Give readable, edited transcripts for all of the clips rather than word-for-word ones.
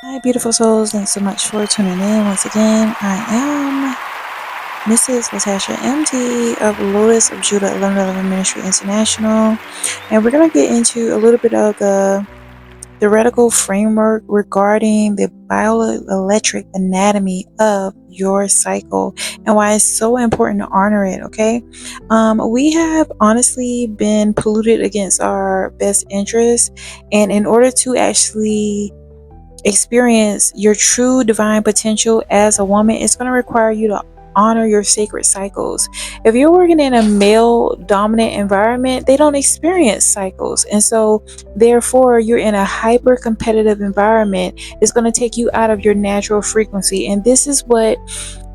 Hi, beautiful souls. Thanks so much for tuning in. Once again, I am Mrs. Latasha MT of Lotus of Judah 1111 Ministry International. And we're going to get into a little bit of the theoretical framework regarding the bioelectric anatomy of your cycle and why it's so important to honor it. Okay, we have honestly been polluted against our best interests, and in order to actually experience your true divine potential as a woman, it's going to require you to honor your sacred cycles. If you're working in a male dominant environment, they don't experience cycles. And so, therefore, you're in a hyper competitive environment. It's going to take you out of your natural frequency. And this is what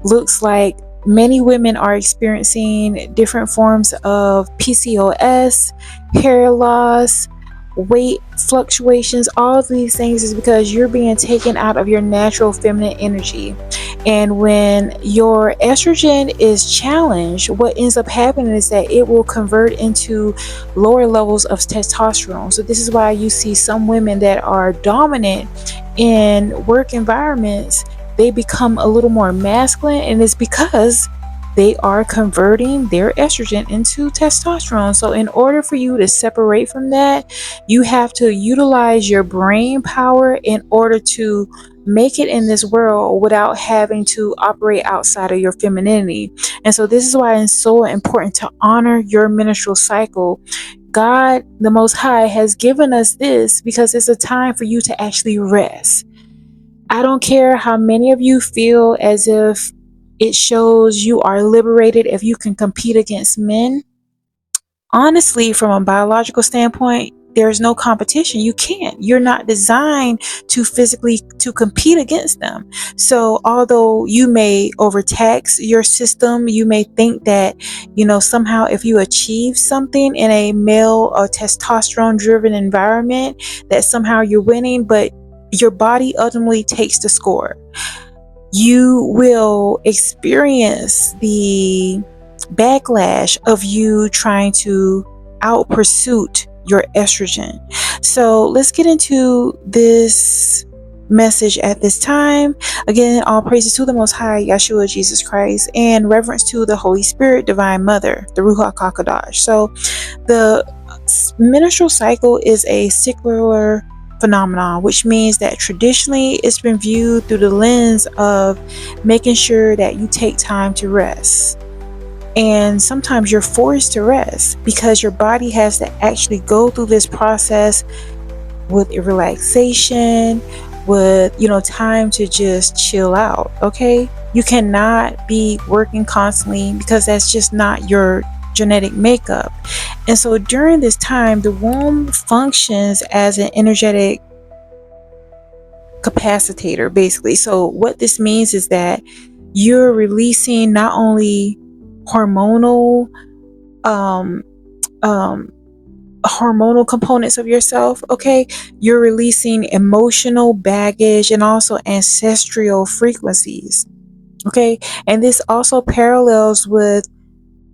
looks like many women are experiencing different forms of PCOS, hair loss, weight fluctuations. All of these things is because you're being taken out of your natural feminine energy. And when your estrogen is challenged, what ends up happening is that it will convert into lower levels of testosterone. So this is why you see some women that are dominant in work environments, they become a little more masculine, and it's because they are converting their estrogen into testosterone. So in order for you to separate from that, you have to utilize your brain power in order to make it in this world without having to operate outside of your femininity. And so this is why it's so important to honor your menstrual cycle. God, the Most High, has given us this because it's a time for you to actually rest. I don't care how many of you feel as if it shows you are liberated if you can compete against men. Honestly, from a biological standpoint, there's no competition. You can't. You're not designed to physically to compete against them. So although you may overtax your system, you may think that, somehow if you achieve something in a male or testosterone driven environment, that somehow you're winning, but your body ultimately takes the score. You will experience the backlash of you trying to out pursuit your estrogen. So let's get into this message at this time. Again, all praises to the Most High, Yeshua, Jesus Christ, and reverence to the Holy Spirit, Divine Mother, the Ruach HaQadosh. So the menstrual cycle is a secular phenomenon, which means that traditionally it's been viewed through the lens of making sure that you take time to rest. And sometimes you're forced to rest because your body has to actually go through this process with a relaxation, with time to just chill out. Okay, you cannot be working constantly because that's just not your genetic makeup. And so during this time, the womb functions as an energetic capacitator, basically. So what this means is that you're releasing not only hormonal hormonal components of yourself, okay, you're releasing emotional baggage and also ancestral frequencies, okay. And this also parallels with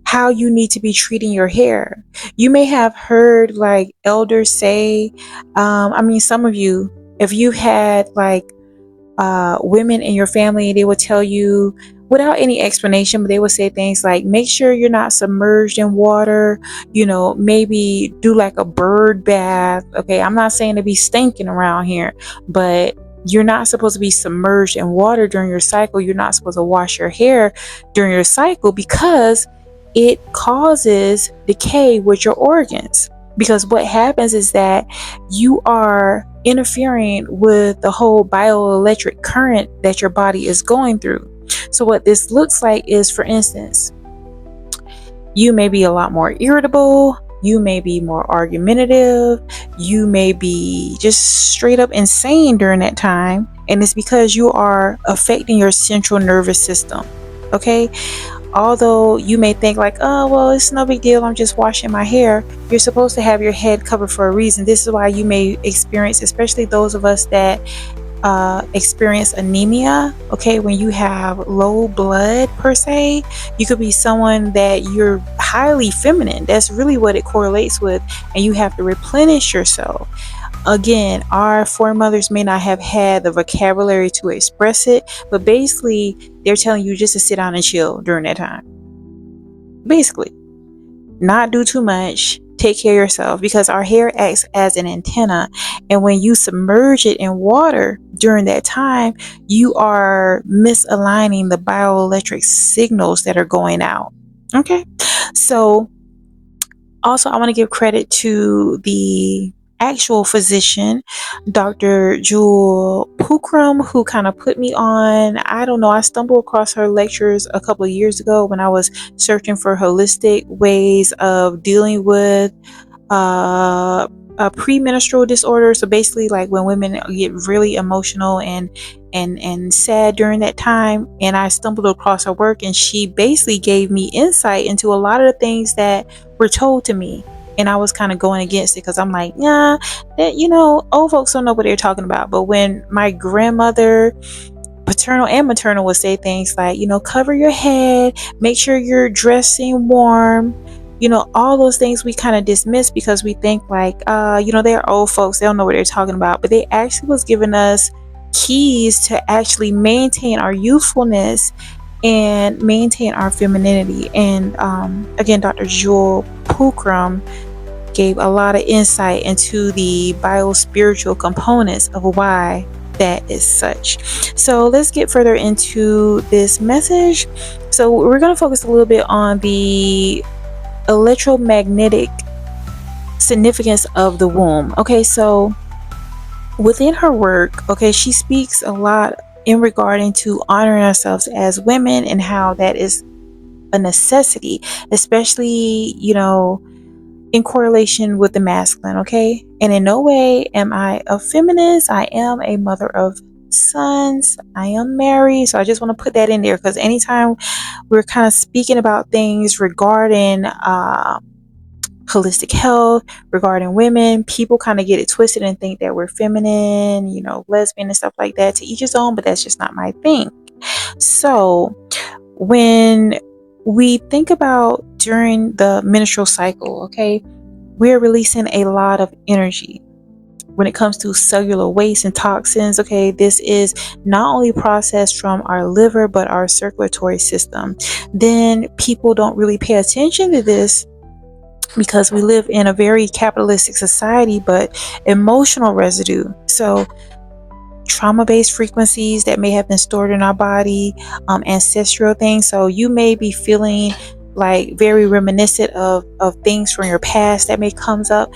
how you need to be treating your hair. You may have heard like elders say, some of you, if you had like women in your family, they would tell you without any explanation, but they would say things like, make sure you're not submerged in water, maybe do like a bird bath. Okay, I'm not saying to be stinking around here, but you're not supposed to be submerged in water during your cycle. You're not supposed to wash your hair during your cycle because it causes decay with your organs. Because what happens is that you are interfering with the whole bioelectric current that your body is going through. So what this looks like is, for instance, you may be a lot more irritable, you may be more argumentative, you may be just straight up insane during that time, and it's because you are affecting your central nervous system. Okay, although you may think like, oh, well, it's no big deal, I'm just washing my hair, you're supposed to have your head covered for a reason. This is why you may experience, especially those of us that experience anemia, okay, when you have low blood per se, you could be someone that you're highly feminine. That's really what it correlates with, and you have to replenish yourself. Again, our foremothers may not have had the vocabulary to express it, but basically they're telling you just to sit down and chill during that time. Basically, not do too much, take care of yourself, because our hair acts as an antenna, and when you submerge it in water during that time, you are misaligning the bioelectric signals that are going out. Okay, so also I want to give credit to the actual physician, Dr. Jewel Pookrum, who kind of put me on, I don't know, I stumbled across her lectures a couple of years ago when I was searching for holistic ways of dealing with a premenstrual disorder. So basically, like when women get really emotional and sad during that time, and I stumbled across her work, and she basically gave me insight into a lot of the things that were told to me, and I was kind of going against it because I'm like, yeah, that, you know, old folks don't know what they're talking about. But when my grandmother, paternal and maternal, would say things like, you know, cover your head, make sure you're dressing warm, you know, all those things we kind of dismiss because we think like, you know, they're old folks, they don't know what they're talking about. But they actually was giving us keys to actually maintain our youthfulness and maintain our femininity. And again, Dr. Jewel Pookrum gave a lot of insight into the biospiritual components of why that is such. So let's get further into this message. So we're going to focus a little bit on the electromagnetic significance of the womb. Okay, so within her work, okay, she speaks a lot in regarding to honoring ourselves as women and how that is a necessity, especially, you know, in correlation with the masculine. Okay, and in no way am I a feminist. I am a mother of sons. I am married, so I just want to put that in there, because anytime we're kind of speaking about things regarding holistic health, regarding women, people kind of get it twisted and think that we're feminine, you know, lesbian and stuff like that. To each his own, but that's just not my thing. So when we think about during the menstrual cycle, okay, we're releasing a lot of energy when it comes to cellular waste and toxins. Okay, this is not only processed from our liver but our circulatory system. Then people don't really pay attention to this because we live in a very capitalistic society, but emotional residue. So trauma-based frequencies that may have been stored in our body, ancestral things. So you may be feeling like very reminiscent of things from your past that may comes up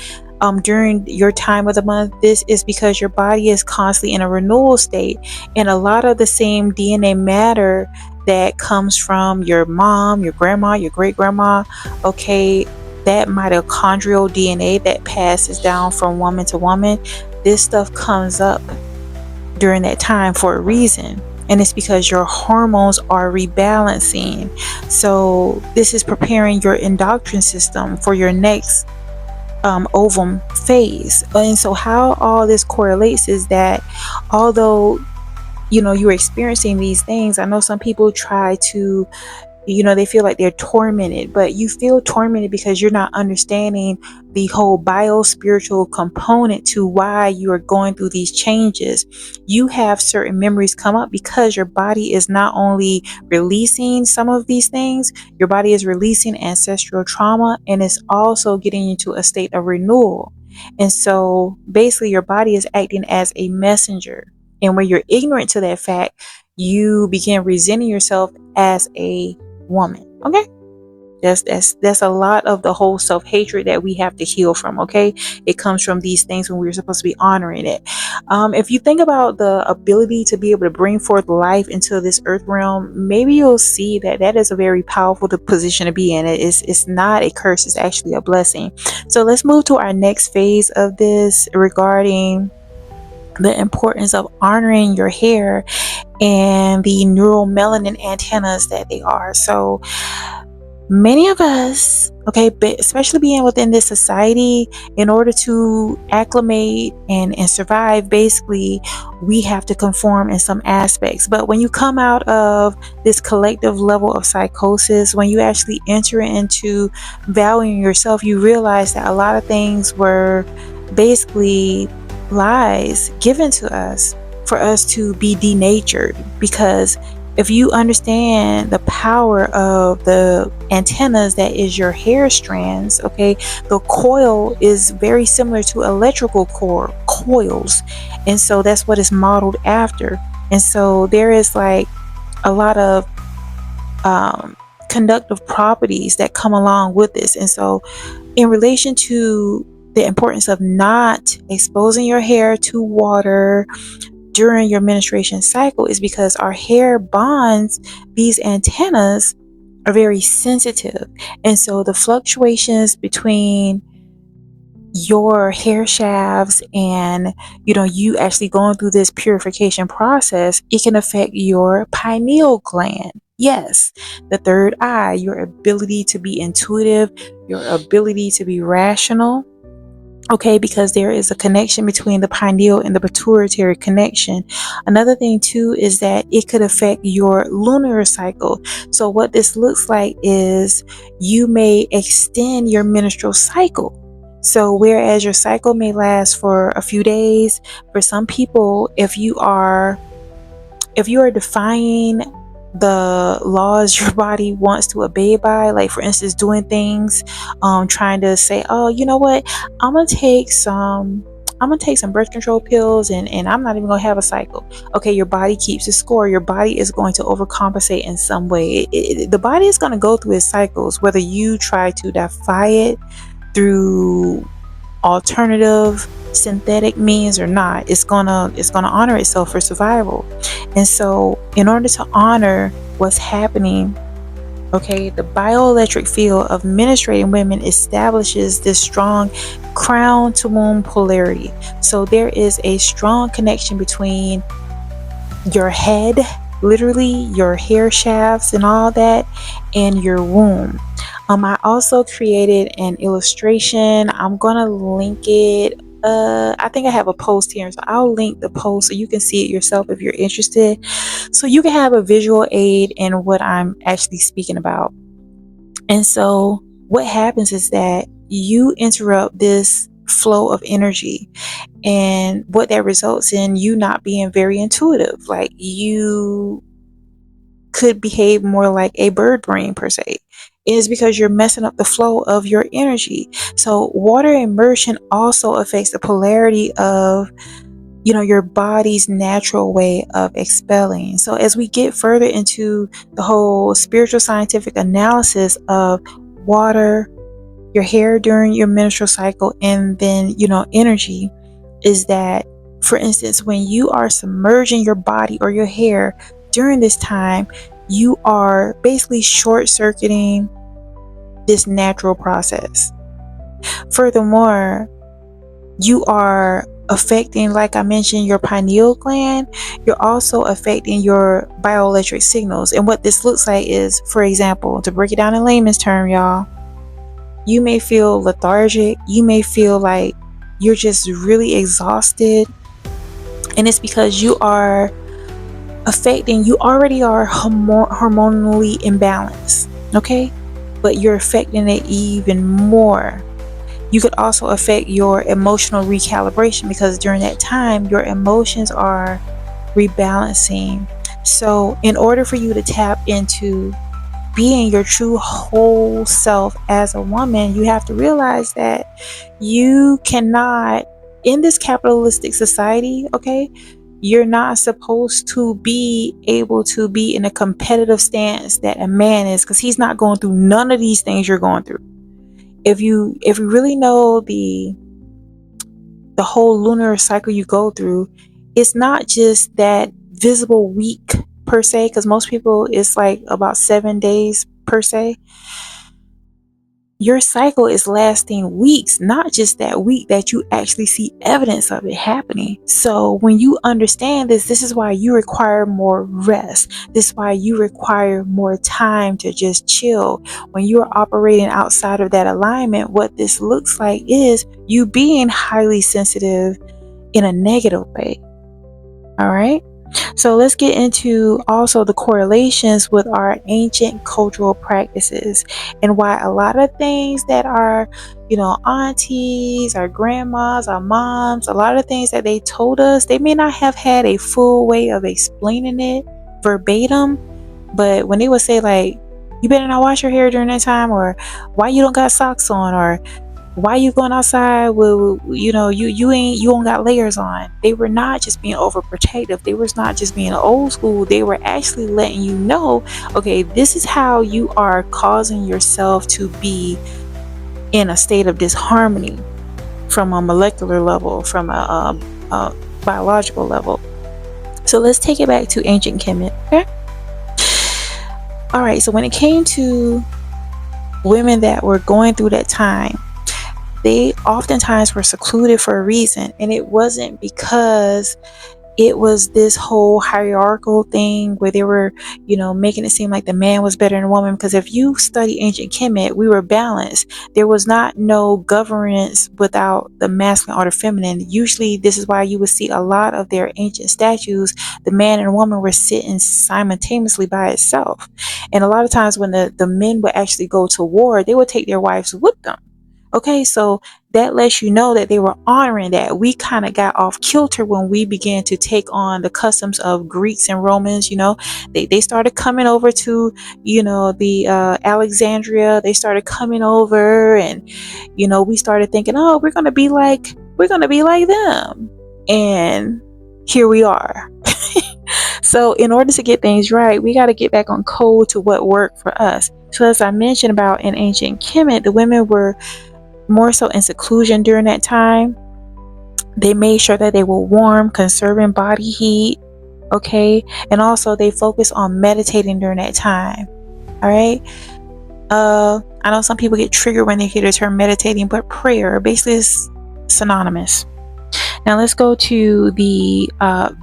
during your time of the month. This is because your body is constantly in a renewal state, and a lot of the same DNA matter that comes from your mom, your grandma, your great-grandma, okay, that mitochondrial DNA that passes down from woman to woman, this stuff comes up during that time for a reason, and it's because your hormones are rebalancing. So this is preparing your endocrine system for your next ovum phase. And so how all this correlates is that although, you know, you're experiencing these things, I know some people try to, you know, they feel like they're tormented, but you feel tormented because you're not understanding the whole bio-spiritual component to why you are going through these changes. You have certain memories come up because your body is not only releasing some of these things, your body is releasing ancestral trauma, and it's also getting into a state of renewal. And so basically your body is acting as a messenger. And when you're ignorant to that fact, you begin resenting yourself as a woman. Okay, that's a lot of the whole self-hatred that we have to heal from. Okay, it comes from these things when we're supposed to be honoring it. If you think about the ability to be able to bring forth life into this earth realm, maybe you'll see that that is a very powerful position to be in. It's not a curse, it's actually a blessing. So let's move to our next phase of this regarding the importance of honoring your hair and the neural melanin antennas that they are. So many of us, okay, but especially being within this society, in order to acclimate and survive, basically we have to conform in some aspects. But when you come out of this collective level of psychosis, when you actually enter into valuing yourself, you realize that a lot of things were basically lies given to us for us to be denatured. Because if you understand the power of the antennas that is your hair strands, okay, the coil is very similar to electrical coils, and so that's what it's modeled after. And so there is like a lot of conductive properties that come along with this. And so in relation to the importance of not exposing your hair to water during your menstruation cycle, is because our hair bonds, these antennas are very sensitive. And so the fluctuations between your hair shafts and you actually going through this purification process, it can affect your pineal gland. Yes, the third eye, your ability to be intuitive, your ability to be rational. Okay, because there is a connection between the pineal and the pituitary connection. Another thing too is that it could affect your lunar cycle. So what this looks like is you may extend your menstrual cycle. So whereas your cycle may last for a few days, for some people, if you are defying the laws your body wants to obey by, like for instance doing things, trying to say, oh, you know what, I'm gonna take some birth control pills and I'm not even gonna have a cycle. Okay, your body keeps a score. Your body is going to overcompensate in some way. The body is going to go through its cycles, whether you try to defy it through alternative synthetic means or not. It's gonna honor itself for survival. And so in order to honor what's happening, okay, the bioelectric field of menstruating women establishes this strong crown to womb polarity. So there is a strong connection between your head, literally your hair shafts and all that, and your womb. I also created an illustration. I'm gonna link it. I think I have a post here, so I'll link the post so you can see it yourself if you're interested, so you can have a visual aid in what I'm actually speaking about. And so what happens is that you interrupt this flow of energy, and what that results in you not being very intuitive. Like you could behave more like a bird brain per se, is because you're messing up the flow of your energy. So water immersion also affects the polarity of your body's natural way of expelling. So as we get further into the whole spiritual scientific analysis of water, your hair during your menstrual cycle, and then energy, is that, for instance, when you are submerging your body or your hair during this time, you are basically short-circuiting this natural process. Furthermore, you are affecting, like I mentioned, your pineal gland. You're also affecting your bioelectric signals. And what this looks like is, for example, to break it down in layman's term, y'all, you may feel lethargic. You may feel like you're just really exhausted. And it's because you are affecting, you already are hormonally imbalanced, okay? But you're affecting it even more. You could also affect your emotional recalibration, because during that time, your emotions are rebalancing. So in order for you to tap into being your true whole self as a woman, you have to realize that you cannot, in this capitalistic society, okay, you're not supposed to be able to be in a competitive stance that a man is, because he's not going through none of these things you're going through. If you really know the whole lunar cycle you go through, it's not just that visible week per se, because most people, it's like about 7 days per se. Your cycle is lasting weeks, not just that week that you actually see evidence of it happening. So when you understand this is why you require more rest. This is why you require more time to just chill. When you are operating outside of that alignment, what this looks like is you being highly sensitive in a negative way. All right. So let's get into also the correlations with our ancient cultural practices and why a lot of things that our, aunties, our grandmas, our moms, a lot of things that they told us, they may not have had a full way of explaining it verbatim, but when they would say like, you better not wash your hair during that time, or why you don't got socks on, or why you going outside with, you don't got layers on. They were not just being overprotective. They was not just being old school. They were actually letting you know, okay, this is how you are causing yourself to be in a state of disharmony from a molecular level, from a biological level. So let's take it back to ancient Kemet. Okay. All right. So when it came to women that were going through that time, they oftentimes were secluded for a reason, and it wasn't because it was this whole hierarchical thing where they were, making it seem like the man was better than the woman. Because if you study ancient Kemet, we were balanced. There was not no governance without the masculine or the feminine. Usually, this is why you would see a lot of their ancient statues, the man and woman were sitting simultaneously by itself. And a lot of times when the men would actually go to war, they would take their wives with them. Okay, so that lets you know that they were honoring that. We kind of got off kilter when we began to take on the customs of Greeks and Romans. They started coming over to, the Alexandria. They started coming over, and we started thinking, oh, we're gonna be like them, and here we are. So in order to get things right, we got to get back on code to what worked for us. So as I mentioned about in ancient Kemet, the women were more so in seclusion during that time. They made sure that they were warm, conserving body heat, okay? And also they focused on meditating during that time. All right. I know some people get triggered when they hear the term meditating, but prayer basically is synonymous. Now let's go to the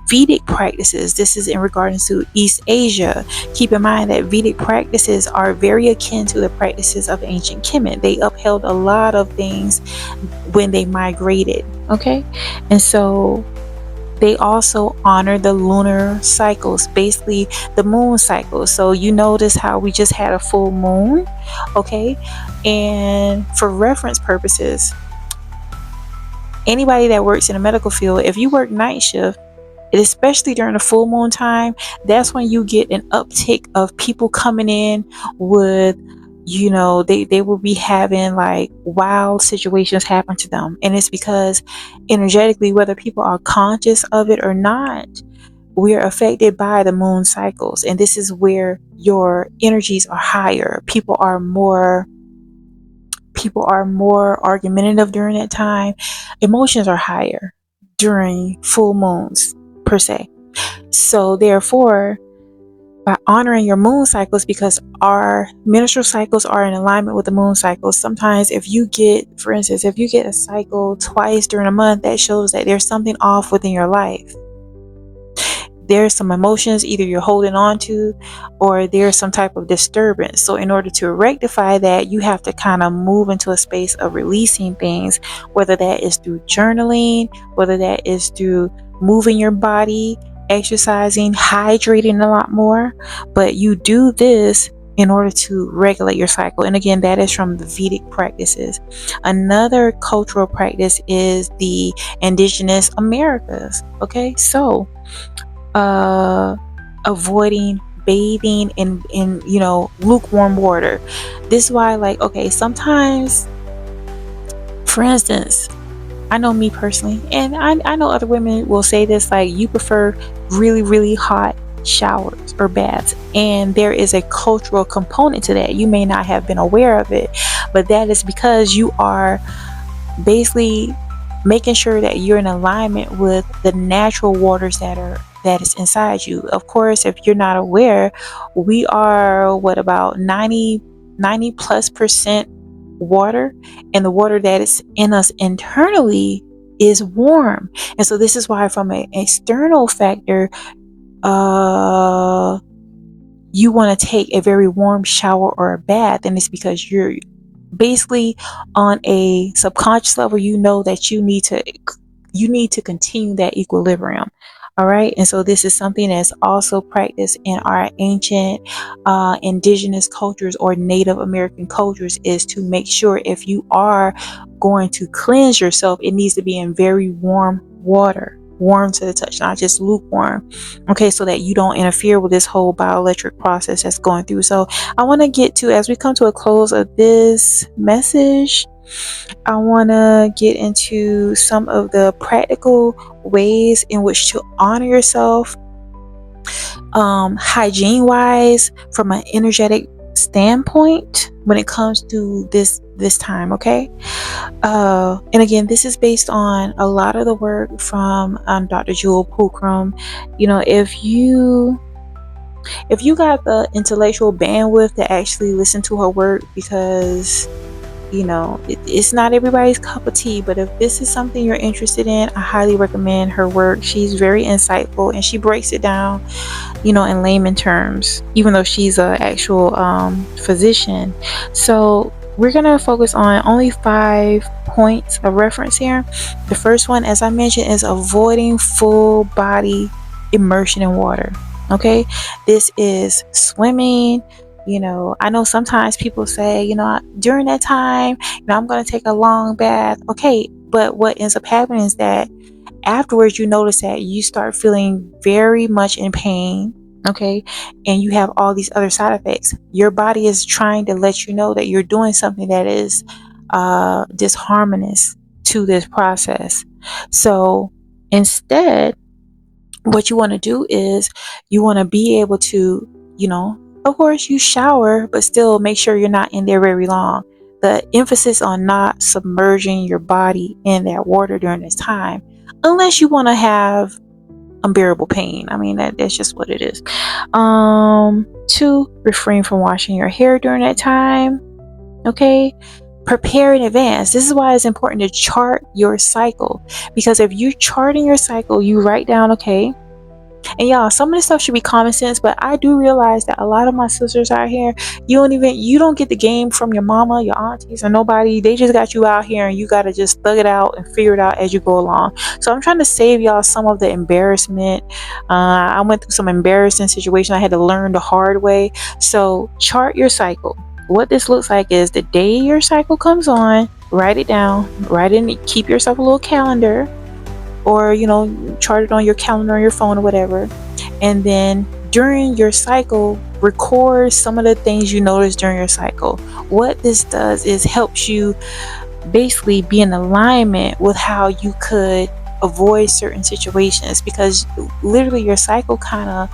Vedic practices. This is in regards to East Asia. Keep in mind that Vedic practices are very akin to the practices of ancient Kemet. They upheld a lot of things when they migrated, okay? And so they also honor the lunar cycles, basically the moon cycles. So you notice how we just had a full moon, okay? And for reference purposes, anybody that works in the medical field, if you work night shift, especially during the full moon time, that's when you get an uptick of people coming in with, they will be having like wild situations happen to them. And it's because energetically, whether people are conscious of it or not, we're affected by the moon cycles. And this is where your energies are higher. People are more argumentative during that time. Emotions are higher during full moons per se. So therefore, by honoring your moon cycles, because our menstrual cycles are in alignment with the moon cycles, sometimes if you get a cycle twice during a month, that shows that there's something off within your life. There's some emotions either you're holding on to, or there's some type of disturbance. So in order to rectify that, you have to kind of move into a space of releasing things, whether that is through journaling, whether that is through moving your body, exercising, hydrating a lot more. But you do this in order to regulate your cycle. And again, that is from the Vedic practices. Another cultural practice is the indigenous Americas. Okay, so avoiding bathing in lukewarm water. This is why, like, okay, sometimes, for instance, I know me personally, and I know other women will say this, like, you prefer really, really hot showers or baths, and there is a cultural component to that. You may not have been aware of it, but that is because you are basically making sure that you're in alignment with the natural waters that is inside you. Of course, if you're not aware, we are about 90 plus percent water, and the water that is in us internally is warm. And so this is why, from an external factor, you want to take a very warm shower or a bath, and it's because you're basically on a subconscious level, that you need to continue that equilibrium. All right. And so this is something that's also practiced in our ancient indigenous cultures or Native American cultures, is to make sure if you are going to cleanse yourself, it needs to be in very warm water, warm to the touch, not just lukewarm. Okay. So that you don't interfere with this whole bioelectric process that's going through. So I want to get to, as we come to a close of this message, I want to get into some of the practical ways in which to honor yourself, hygiene wise, from an energetic standpoint when it comes to this time. Okay. And again, this is based on a lot of the work from Dr. Jewel Pookrum. You know, if you got the intellectual bandwidth to actually listen to her work, because it's not everybody's cup of tea, but if this is something you're interested in, I highly recommend her work. She's very insightful and she breaks it down, in layman terms, even though she's an actual physician. So we're going to focus on only 5 points of reference here. The first one, as I mentioned, is avoiding full body immersion in water. Okay, this is swimming. I know sometimes people say, during that time, I'm going to take a long bath. Okay, but what ends up happening is that afterwards you notice that you start feeling very much in pain. Okay, and you have all these other side effects. Your body is trying to let you know that you're doing something that is disharmonious to this process. So instead, what you want to do is you want to be able to, of course you shower, but still make sure you're not in there very long. The emphasis on not submerging your body in that water during this time, unless you want to have unbearable pain. I mean, that's just what it is. 2, refrain from washing your hair during that time. Okay, prepare in advance. This is why it's important to chart your cycle, because if you're charting your cycle, you write down, okay, and y'all, some of this stuff should be common sense, but I do realize that a lot of my sisters out here, you don't get the game from your mama, your aunties, or nobody. They just got you out here and you got to just thug it out and figure it out as you go along. So I'm trying to save y'all some of the embarrassment. I went through some embarrassing situations I had to learn the hard way. So chart your cycle. What this looks like is the day your cycle comes on, write it down, keep yourself a little calendar, or chart it on your calendar on your phone or whatever. And then during your cycle, record some of the things you notice during your cycle. What this does is helps you basically be in alignment with how you could avoid certain situations, because literally your cycle kind of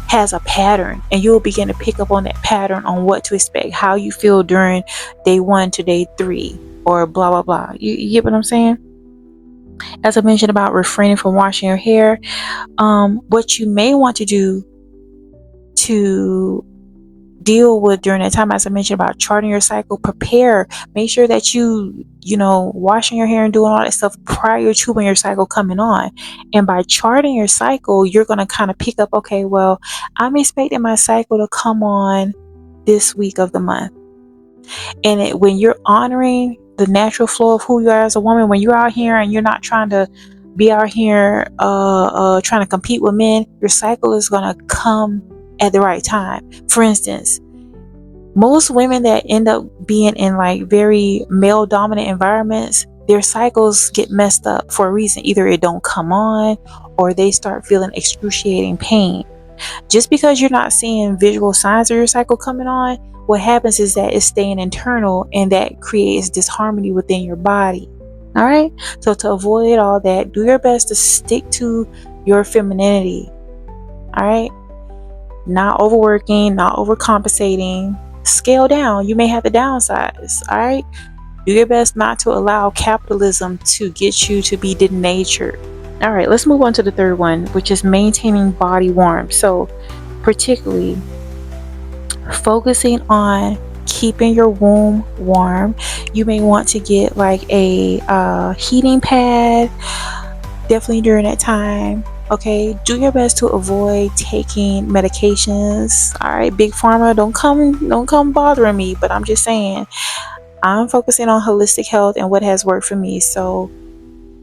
has a pattern, and you'll begin to pick up on that pattern on what to expect, how you feel during day 1 to day 3, or blah blah blah. You get what I'm saying? As I mentioned about refraining from washing your hair, what you may want to do to deal with during that time, as I mentioned about charting your cycle, prepare, make sure that you washing your hair and doing all that stuff prior to when your cycle coming on. And by charting your cycle, you're going to kind of pick up, okay, well, I'm expecting my cycle to come on this week of the month. And when you're honoring the natural flow of who you are as a woman, when you're out here and you're not trying to be out here trying to compete with men, your cycle is going to come at the right time. For instance, most women that end up being in like very male dominant environments, their cycles get messed up for a reason. Either it don't come on, or they start feeling excruciating pain. Just because you're not seeing visual signs of your cycle coming on, what happens is that it's staying internal, and that creates disharmony within your body. All right. So to avoid all that, do your best to stick to your femininity. All right. Not overworking, not overcompensating. Scale down. You may have to downsize. All right. Do your best not to allow capitalism to get you to be denatured. All right. Let's move on to the third one, which is maintaining body warmth. So particularly focusing on keeping your womb warm. You may want to get like a heating pad definitely during that time. Okay, do your best to avoid taking medications. All right, big pharma, don't come bothering me, but I'm just saying, I'm focusing on holistic health and what has worked for me. So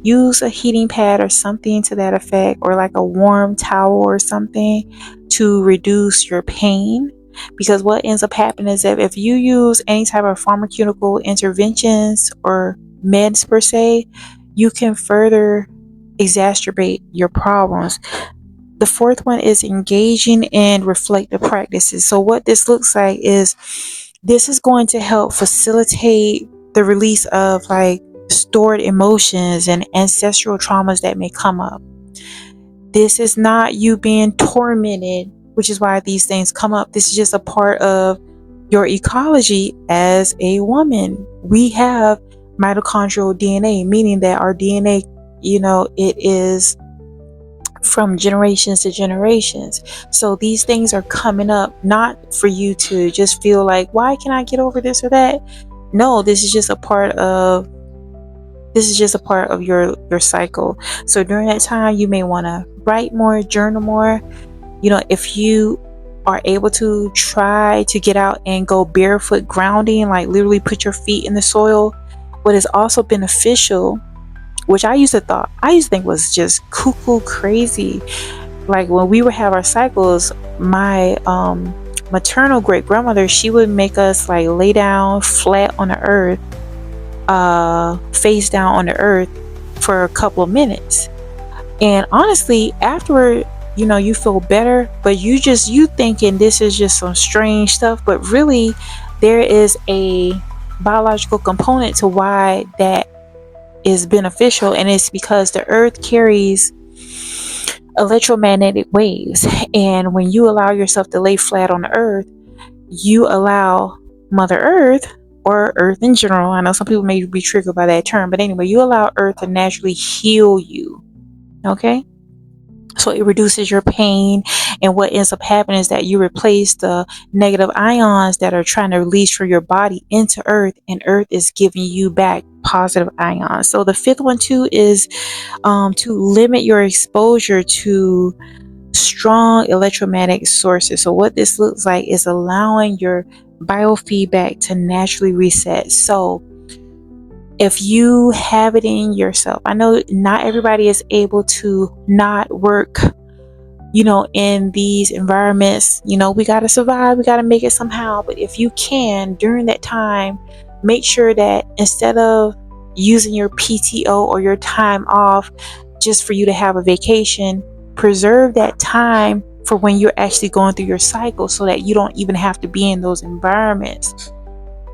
use a heating pad or something to that effect, or like a warm towel or something to reduce your pain. Because what ends up happening is that if you use any type of pharmaceutical interventions or meds per se, you can further exacerbate your problems. The fourth one is engaging in reflective practices. So what this looks like is, this is going to help facilitate the release of like stored emotions and ancestral traumas that may come up. This is not you being tormented, which is why these things come up. This is just a part of your ecology as a woman. We have mitochondrial DNA, meaning that our DNA, it is from generations to generations. So these things are coming up not for you to just feel like, why can I get over this or that? No, this is just a part of your cycle. So during that time, you may want to write more, journal more. If you are able to, try to get out and go barefoot grounding, like literally put your feet in the soil. What is also beneficial, which I used to think was just cuckoo crazy, like when we would have our cycles, my maternal great grandmother, she would make us like lay down flat on the earth, face down on the earth for a couple of minutes. And honestly, afterward, you feel better, but you thinking this is just some strange stuff, but really there is a biological component to why that is beneficial, and it's because the earth carries electromagnetic waves, and when you allow yourself to lay flat on the earth, you allow Mother Earth, or earth in general, I know some people may be triggered by that term, but anyway, you allow earth to naturally heal you. Okay, so it reduces your pain, and what ends up happening is that you replace the negative ions that are trying to release from your body into earth, and earth is giving you back positive ions. So the fifth one too is to limit your exposure to strong electromagnetic sources. So what this looks like is allowing your biofeedback to naturally reset. So if you have it in yourself, I know not everybody is able to not work, in these environments. We got to survive, we got to make it somehow. But if you can, during that time, make sure that instead of using your PTO or your time off just for you to have a vacation, preserve that time for when you're actually going through your cycle, so that you don't even have to be in those environments.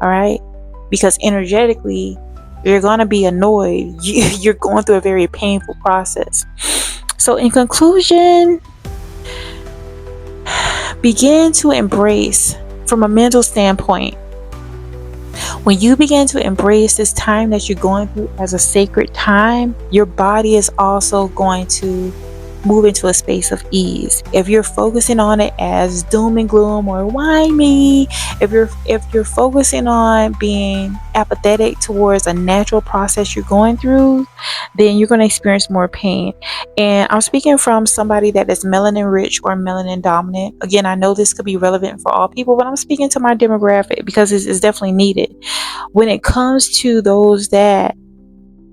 All right, because energetically you're going to be annoyed. You're going through a very painful process. So in conclusion, begin to embrace, from a mental standpoint, when you begin to embrace this time that you're going through as a sacred time, your body is also going to move into a space of ease. If you're focusing on it as doom and gloom or why me, if you're focusing on being apathetic towards a natural process you're going through, then you're going to experience more pain. And I'm speaking from somebody that is melanin rich or melanin dominant. Again, I know this could be relevant for all people, but I'm speaking to my demographic because it's definitely needed. When it comes to those that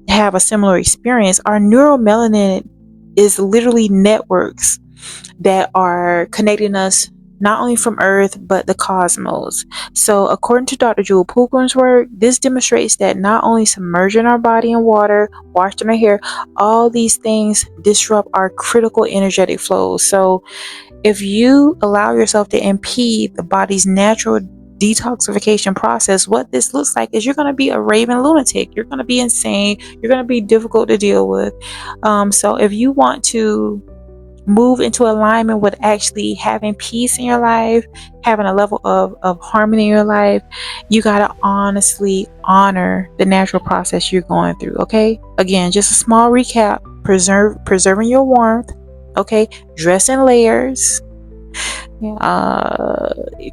have a similar experience, our neuromelanin is literally networks that are connecting us not only from Earth but the cosmos. So according to Dr. Jewel Pookham's work, this demonstrates that not only submerging our body in water, washing our hair, all these things disrupt our critical energetic flows. So if you allow yourself to impede the body's natural detoxification process, what this looks like is you're going to be a raving lunatic. You're going to be insane. You're going to be difficult to deal with. So if you want to move into alignment with actually having peace in your life, having a level of harmony in your life, you got to honestly honor the natural process you're going through. Okay, again, just a small recap: preserving your warmth. Okay, dress in layers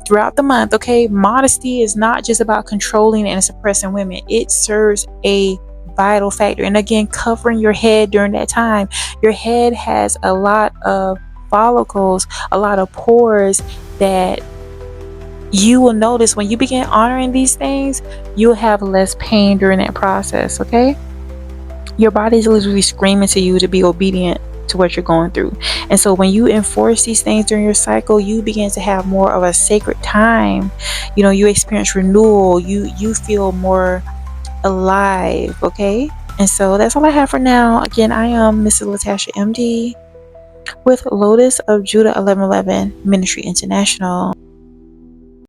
throughout the month. Okay, modesty is not just about controlling and suppressing women. It serves a vital factor. And again, covering your head during that time. Your head has a lot of follicles, a lot of pores that you will notice when you begin honoring these things. You'll have less pain during that process. Okay, Your body is literally screaming to you to be obedient to what you're going through. And so when you enforce these things during your cycle, you begin to have more of a sacred time. You know, you experience renewal. You feel more alive. Okay. And so that's all I have for now. Again, I am Mrs. Latasha MD with Lotus of Judah 1111 Ministry International.